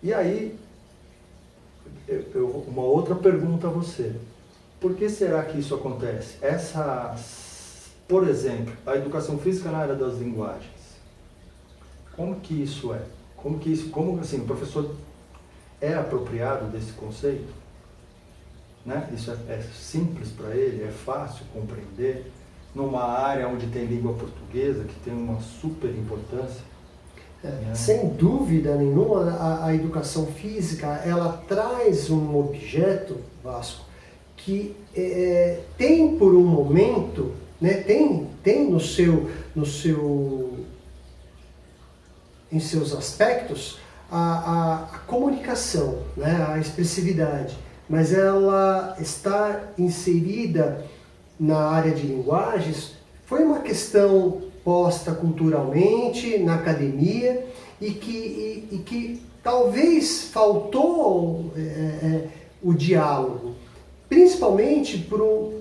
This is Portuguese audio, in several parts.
E aí, uma outra pergunta a você. Por que será que isso acontece? Por exemplo, a educação física na área das linguagens. Como que isso é? Como assim, o professor é apropriado desse conceito? Né? Isso é simples para ele? É fácil compreender? Numa área onde tem língua portuguesa, que tem uma super importância? Sem dúvida nenhuma, a educação física, ela traz um objeto, Vasco, que tem por um momento, né, tem em seus aspectos a comunicação, né, a expressividade, mas ela está inserida na área de linguagens, foi uma questão posta culturalmente na academia e que talvez faltou o diálogo, principalmente por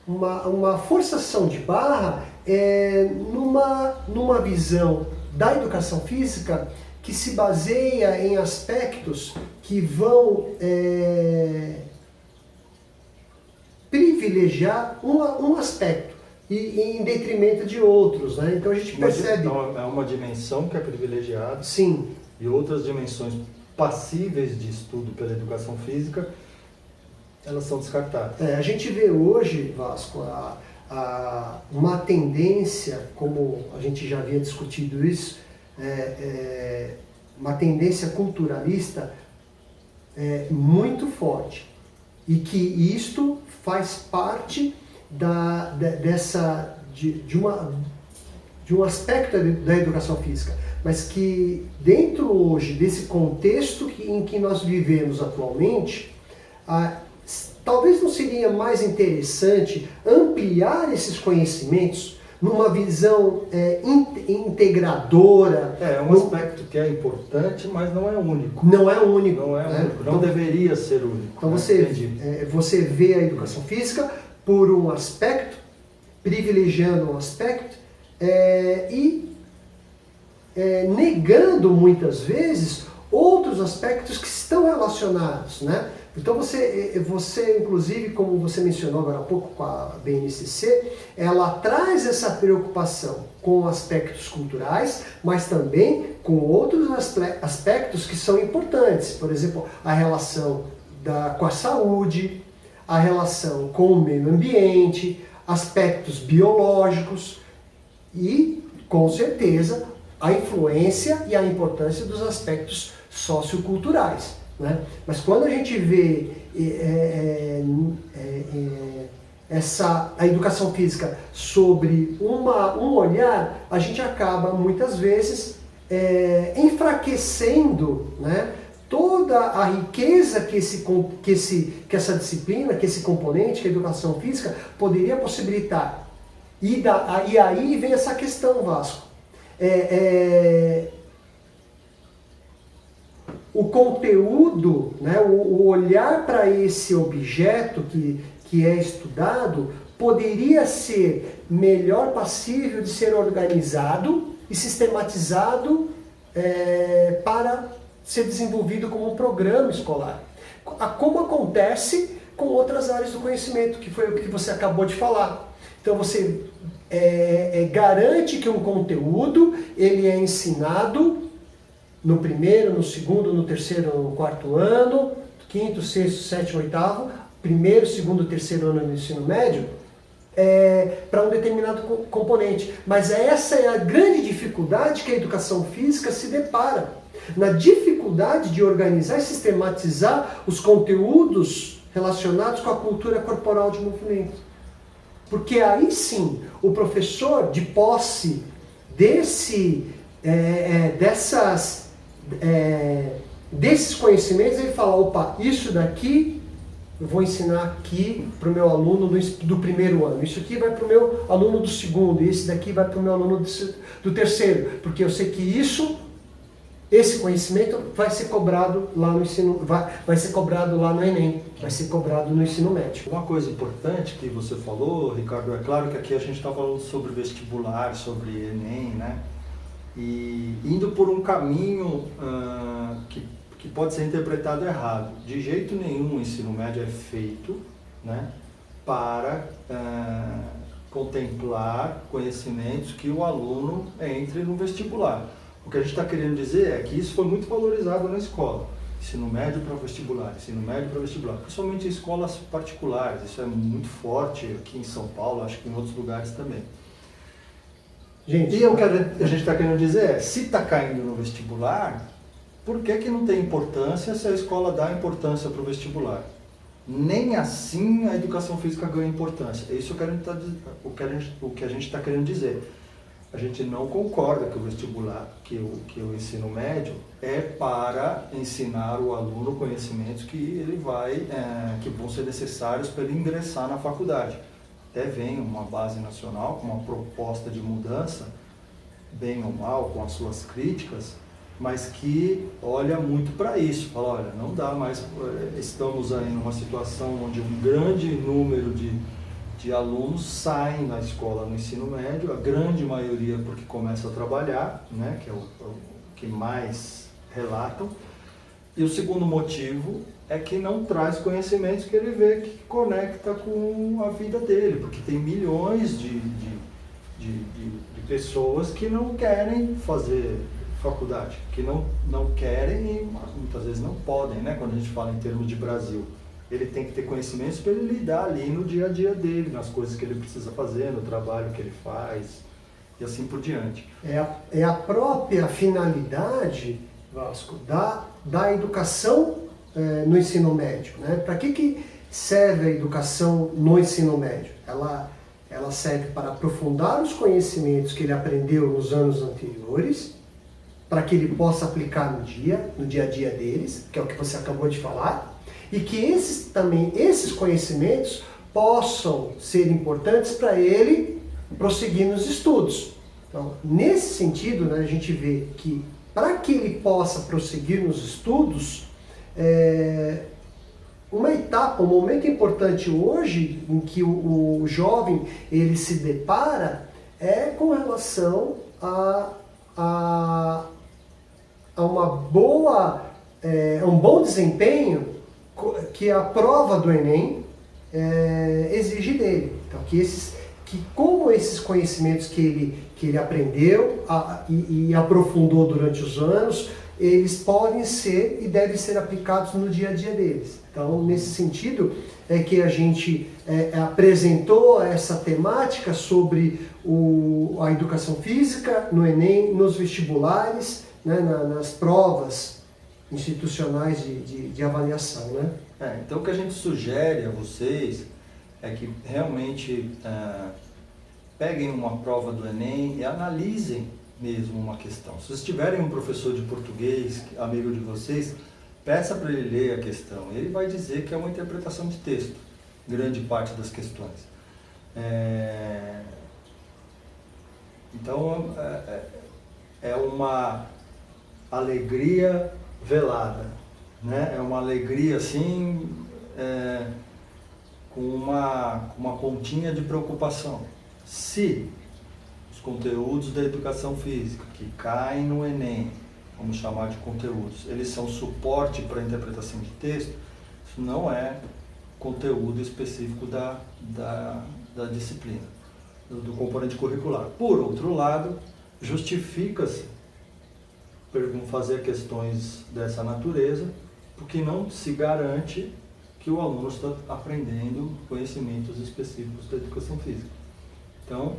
uma forçação de barra numa visão da educação física que se baseia em aspectos que vão privilegiar um aspecto e em detrimento de outros, né? Então a gente percebe... Então é uma dimensão que é privilegiada. Sim. E outras dimensões passíveis de estudo pela educação física, elas são descartadas. A gente vê hoje, Vasco, uma tendência, como a gente já havia discutido isso, uma tendência culturalista muito forte. E que isto faz parte de um aspecto da educação física, mas que dentro hoje desse contexto em que nós vivemos atualmente, talvez não seria mais interessante ampliar esses conhecimentos numa visão integradora. É um aspecto que é importante, mas não é único. Não é único. Não é único, então, não deveria ser único. Então você vê a educação física por um aspecto, privilegiando um aspecto, e negando muitas vezes outros aspectos que estão relacionados, né? Então você, inclusive, como você mencionou agora há pouco com a BNCC, ela traz essa preocupação com aspectos culturais, mas também com outros aspectos que são importantes. Por exemplo, a relação com a saúde, a relação com o meio ambiente, aspectos biológicos e, com certeza, a influência e a importância dos aspectos socioculturais, né? Mas quando a gente vê a educação física sobre um olhar, a gente acaba muitas vezes enfraquecendo, né, toda a riqueza que essa disciplina, que esse componente, que a educação física poderia possibilitar. E aí vem essa questão, Vasco. O conteúdo, né, o olhar para esse objeto que é estudado poderia ser melhor passível de ser organizado e sistematizado para ser desenvolvido como um programa escolar. Como acontece com outras áreas do conhecimento, que foi o que você acabou de falar. Então você garante que um conteúdo ele é ensinado no primeiro, no segundo, no terceiro, no quarto ano, quinto, sexto, sétimo, oitavo, primeiro, segundo, terceiro ano do ensino médio, para um determinado componente. Mas essa é a grande dificuldade que a educação física se depara. Na dificuldade de organizar e sistematizar os conteúdos relacionados com a cultura corporal de movimento. Porque aí sim, o professor, de posse desses conhecimentos, ele fala, opa, isso daqui eu vou ensinar aqui para o meu aluno do primeiro ano, isso aqui vai para o meu aluno do segundo, e esse daqui vai para o meu aluno do terceiro, porque eu sei que esse conhecimento vai ser cobrado lá no ensino, vai ser cobrado lá no Enem, vai ser cobrado no ensino médio. Uma coisa importante que você falou, Ricardo, é claro que aqui a gente está falando sobre vestibular, sobre Enem, né? E indo por um caminho que que pode ser interpretado errado. De jeito nenhum o ensino médio é feito, né, para contemplar conhecimentos que o aluno entre no vestibular. O que a gente está querendo dizer é que isso foi muito valorizado na escola. Ensino médio para vestibular, ensino médio para vestibular, principalmente em escolas particulares. Isso é muito forte aqui em São Paulo, acho que em outros lugares também. Gente, E o que a gente está querendo dizer é, se está caindo no vestibular, por que não tem importância se a escola dá importância para o vestibular? Nem assim a educação física ganha importância. É isso o que a gente está querendo dizer. A gente não concorda que o vestibular, que o ensino médio é para ensinar o aluno conhecimentos que que vão ser necessários para ele ingressar na faculdade. Até vem uma base nacional com uma proposta de mudança, bem ou mal, com as suas críticas, mas que olha muito para isso. Fala, olha, não dá mais, estamos aí numa situação onde um grande número de alunos saem da escola no ensino médio, a grande maioria porque começa a trabalhar, né, que é o que mais relatam. E o segundo motivo é que não traz conhecimentos que ele vê que conecta com a vida dele, porque tem milhões de pessoas que não querem fazer faculdade, que não querem e muitas vezes não podem, né, quando a gente fala em termos de Brasil. Ele tem que ter conhecimentos para ele lidar ali no dia a dia dele, nas coisas que ele precisa fazer, no trabalho que ele faz e assim por diante. É a própria finalidade, Vasco, da educação no ensino médio, né? Para que serve a educação no ensino médio? Ela serve para aprofundar os conhecimentos que ele aprendeu nos anos anteriores, para que ele possa aplicar no dia a dia deles, que é o que você acabou de falar, e que esses conhecimentos possam ser importantes para ele prosseguir nos estudos. Então, nesse sentido, né, a gente vê que para que ele possa prosseguir nos estudos, uma etapa, um momento importante hoje em que o jovem ele se depara é com relação a um bom desempenho que a prova do Enem exige dele. Então, como esses conhecimentos que ele aprendeu e aprofundou durante os anos, eles podem ser e devem ser aplicados no dia a dia deles. Então, nesse sentido, é que a gente apresentou essa temática sobre a educação física no Enem, nos vestibulares, né, nas provas institucionais de avaliação, né? Então o que a gente sugere a vocês é que realmente peguem uma prova do Enem e analisem mesmo uma questão. Se vocês tiverem um professor de português, amigo de vocês, peça para ele ler a questão. Ele vai dizer que é uma interpretação de texto, grande parte das questões. Então é uma alegria velada, né? É uma alegria assim, com uma pontinha de preocupação. Se os conteúdos da educação física que caem no Enem, vamos chamar de conteúdos, eles são suporte para a interpretação de texto, isso não é conteúdo específico da disciplina, do componente curricular. Por outro lado, justifica-se fazer questões dessa natureza, porque não se garante que o aluno está aprendendo conhecimentos específicos da educação física. Então,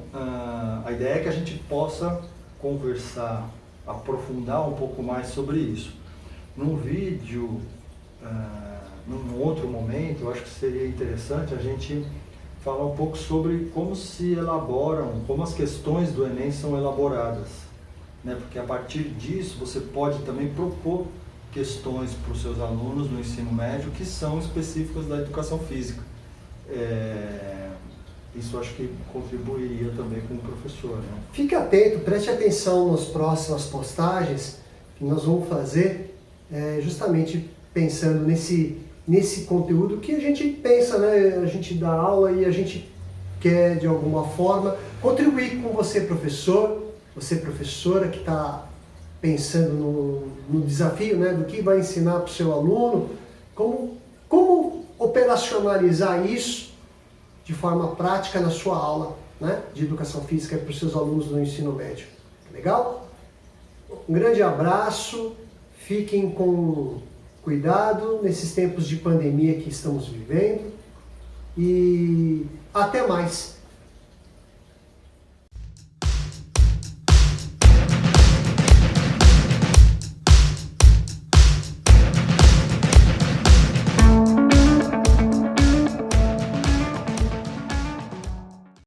a ideia é que a gente possa conversar, aprofundar um pouco mais sobre isso. Num vídeo, num outro momento, eu acho que seria interessante a gente falar um pouco sobre como se elaboram, como as questões do Enem são elaboradas, né? Porque a partir disso você pode também propor questões para os seus alunos no ensino médio que são específicas da educação física. Isso acho que contribuiria também com o professor, né? Fique atento, preste atenção nas próximas postagens que nós vamos fazer, justamente pensando nesse conteúdo que a gente pensa, né? A gente dá aula e a gente quer, de alguma forma, contribuir com você, professor, você, professora, que está pensando no desafio, né, do que vai ensinar para o seu aluno, como operacionalizar isso de forma prática na sua aula, né, de educação física para os seus alunos do ensino médio. Legal? Um grande abraço, fiquem com cuidado nesses tempos de pandemia que estamos vivendo e até mais.